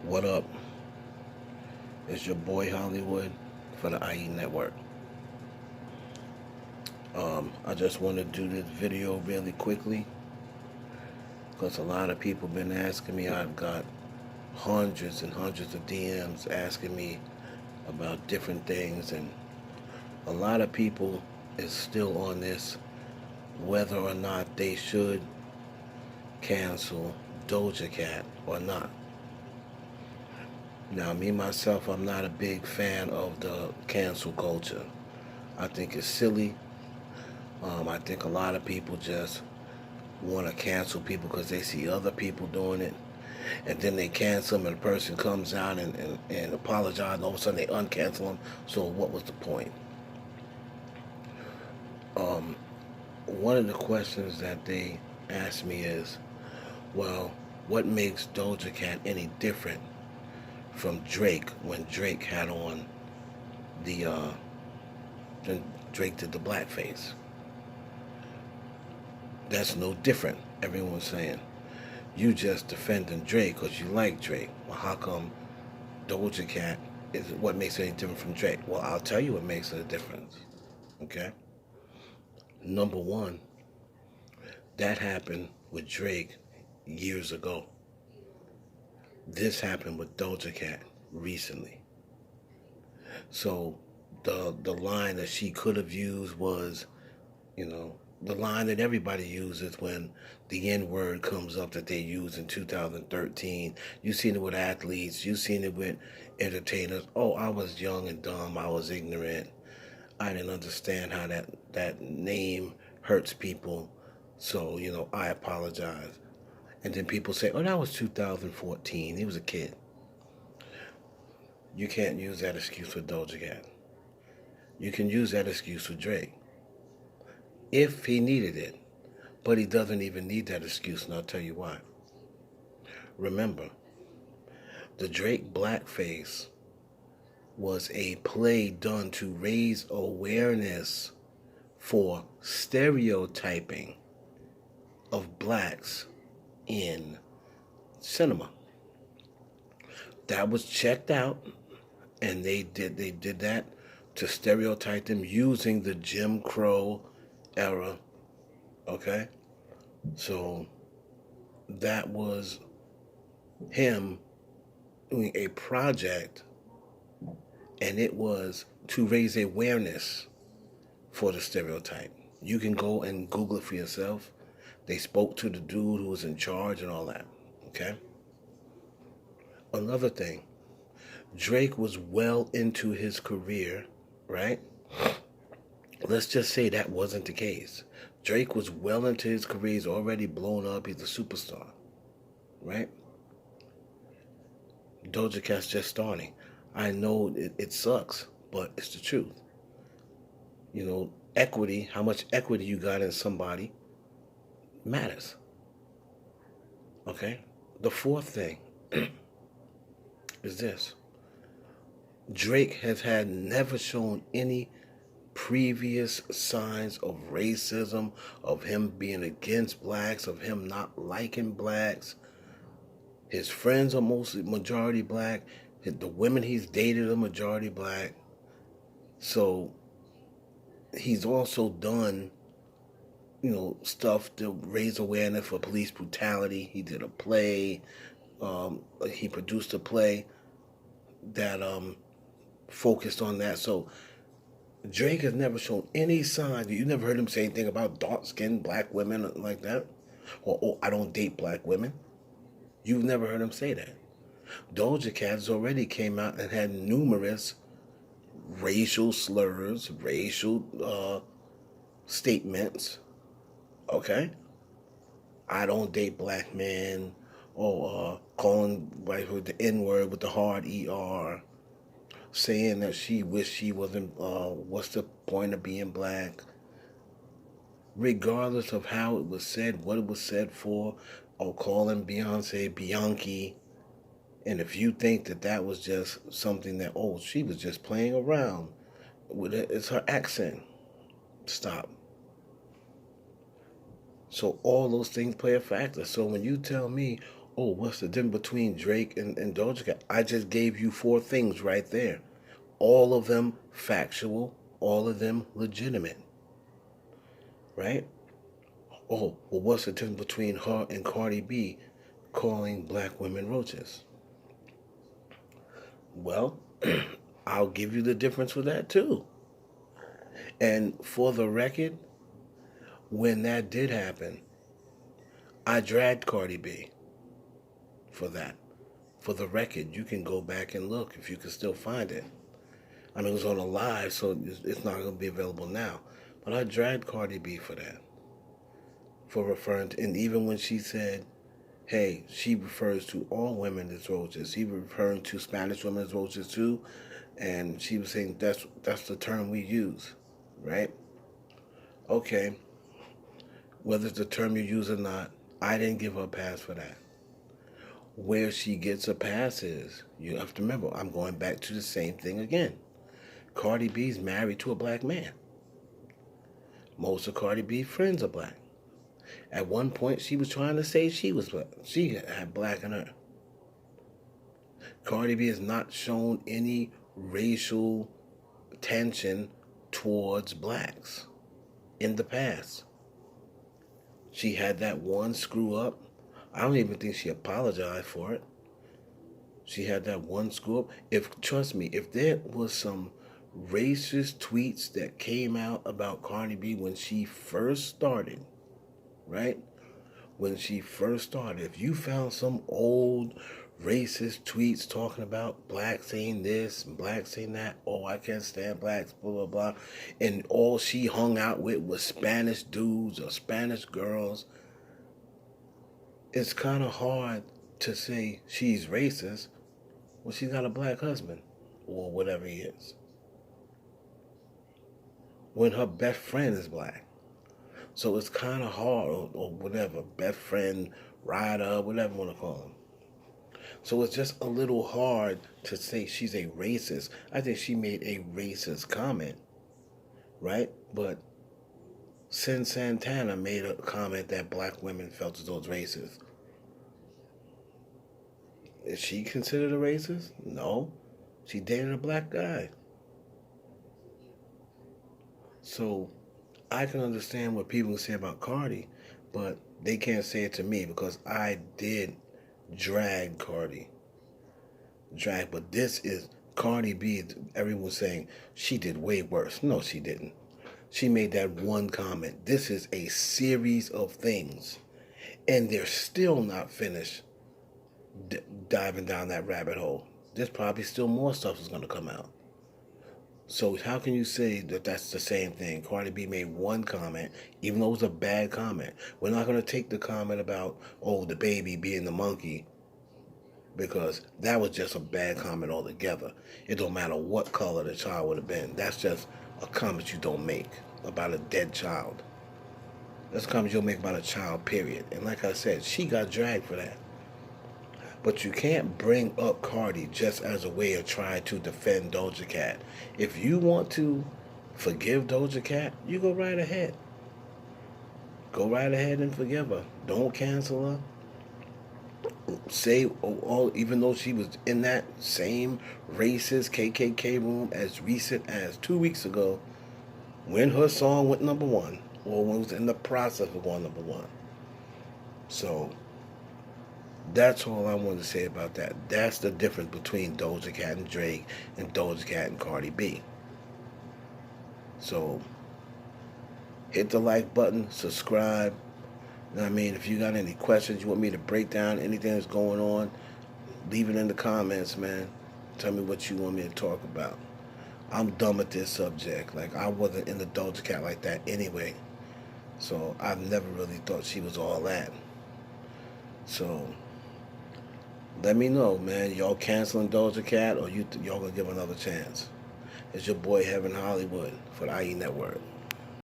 What up? It's your boy Hollywood for the IE Network. I just want to do this video really quickly because a lot of people been asking me. I've got hundreds and hundreds of DMs asking me about different things, and a lot of people is still on this whether or not they should cancel Doja Cat or not. Now, me myself, I'm not a big fan of the cancel culture. I think it's silly. I think a lot of people just want to cancel people because they see other people doing it, and then they cancel them, and the person comes out and apologize, and all of a sudden they uncancel them. So what was the point? Um, One of the questions that they asked me is, well, what makes Doja Cat any different from Drake when Drake had on the then Drake did the blackface? That's no different. Everyone's saying you just defending Drake because you like Drake. Well, how come Doja Cat is what makes it any different from Drake? Well, I'll tell you what makes it a difference. Okay. Number one, that happened with Drake years ago. This happened with Doja Cat recently. So the line that she could have used was, you know, the line that everybody uses when the N word comes up that they used in 2013. You've seen it with athletes, you've seen it with entertainers. Oh, I was young and dumb, I was ignorant. I didn't understand how that name hurts people. So, I apologize. And then people say, oh, that was 2014. He was a kid. You can't use that excuse for Doja Cat. You can use that excuse for Drake if he needed it. But he doesn't even need that excuse, and I'll tell you why. Remember, the Drake blackface was a play done to raise awareness for stereotyping of blacks in cinema. That was checked out, and they did that to stereotype them using the Jim Crow era. Okay? So that was him doing a project, and it was to raise awareness for the stereotype. You can go and Google it for yourself. They spoke to the dude who was in charge and all that. Okay? Another thing, Drake was well into his career, right? Let's just say that wasn't the case. Drake was well into his career. He's already blown up. He's a superstar, right? Doja Cat's just starting. I know it sucks, but it's the truth. Equity, how much equity you got in somebody matters. Okay? The fourth thing is this. Drake has had never shown any previous signs of racism, of him being against blacks, of him not liking blacks. His friends are mostly majority black. The women he's dated are majority black. So he's also done, stuff to raise awareness for police brutality. He did a play. He produced a play that focused on that. So Drake has never shown any signs. You never heard him say anything about dark-skinned black women like that, or oh, I don't date black women. You've never heard him say that. Doja Cat has already came out and had numerous racial slurs, racial statements. Okay, I don't date black men, or calling like with the N word with the hard ER, saying that she wished she wasn't. What's the point of being black? Regardless of how it was said, what it was said for, or calling Beyonce Bianchi. And if you think that that was just something that, oh, she was just playing around with it, it's her accent. Stop. So all those things play a factor. So when you tell me, Oh, what's the difference between Drake and Doja Cat? I just gave you four things right there. All of them factual, all of them legitimate, right? Oh, well, what's the difference between her and Cardi B calling black women roaches? Well, I'll give you the difference with that too. And for the record, when that did happen, I dragged Cardi B for that. For the record, you can go back and look if you can still find it. I mean, it was on a live, so it's not going to be available now. But I dragged Cardi B for that. For referring to, and even when she said, hey, she refers to all women as roaches. She referring to Spanish women as roaches too. And she was saying that's the term we use, right? Okay, whether it's the term you use or not, I didn't give her a pass for that. Where she gets a pass is, you have to remember, I'm going back to the same thing again. Cardi B's married to a black man. Most of Cardi B's friends are black. At one point, she was trying to say she was black. She had black in her. Cardi B has not shown any racial tension towards blacks in the past. She had that one screw up. I don't even think she apologized for it. She had that one screw up. Trust me, if there was some racist tweets that came out about Cardi B when she first started, right? When she first started, if you found some old racist tweets talking about blacks saying this and blacks saying that, oh, I can't stand blacks, blah, blah, blah, and all she hung out with was Spanish dudes or Spanish girls, it's kind of hard to say she's racist when she's got a black husband or whatever he is. When her best friend is black. So it's kind of hard, or whatever, best friend, rider, whatever you want to call him. So it's just a little hard to say she's a racist. I think she made a racist comment, right? But Sin Santana made a comment that black women felt as though it's racist. Is she considered a racist? No. She dated a black guy. So I can understand what people say about Cardi, but they can't say it to me because I did drag Cardi. But this is Cardi B. Everyone's saying she did way worse. No, she didn't. She made that one comment. This is a series of things, and they're still not finished diving down that rabbit hole. There's probably still more stuff that's going to come out. So how can you say that that's the same thing? Cardi B made one comment, even though it was a bad comment. We're not going to take the comment about, oh, the baby being the monkey, because that was just a bad comment altogether. It don't matter what color the child would have been. That's just a comment you don't make about a dead child. That's a comment you'll make about a child, period. And like I said, she got dragged for that. But you can't bring up Cardi just as a way of trying to defend Doja Cat. If you want to forgive Doja Cat, you go right ahead. Go right ahead and forgive her. Don't cancel her. Say, even though she was in that same racist KKK room as recent as 2 weeks ago, when her song went number one, or when it was in the process of going number one. So that's all I want to say about that. That's the difference between Doja Cat and Drake and Doja Cat and Cardi B. So hit the like button, subscribe. I mean, if you got any questions, you want me to break down anything that's going on, leave it in the comments, man. Tell me what you want me to talk about. I'm done with this subject. Like, I wasn't in the Doja Cat like that anyway. So I've never really thought she was all that. So let me know, man. Y'all canceling Doja Cat, or y'all gonna give another chance? It's your boy Heaven Hollywood for the IE Network.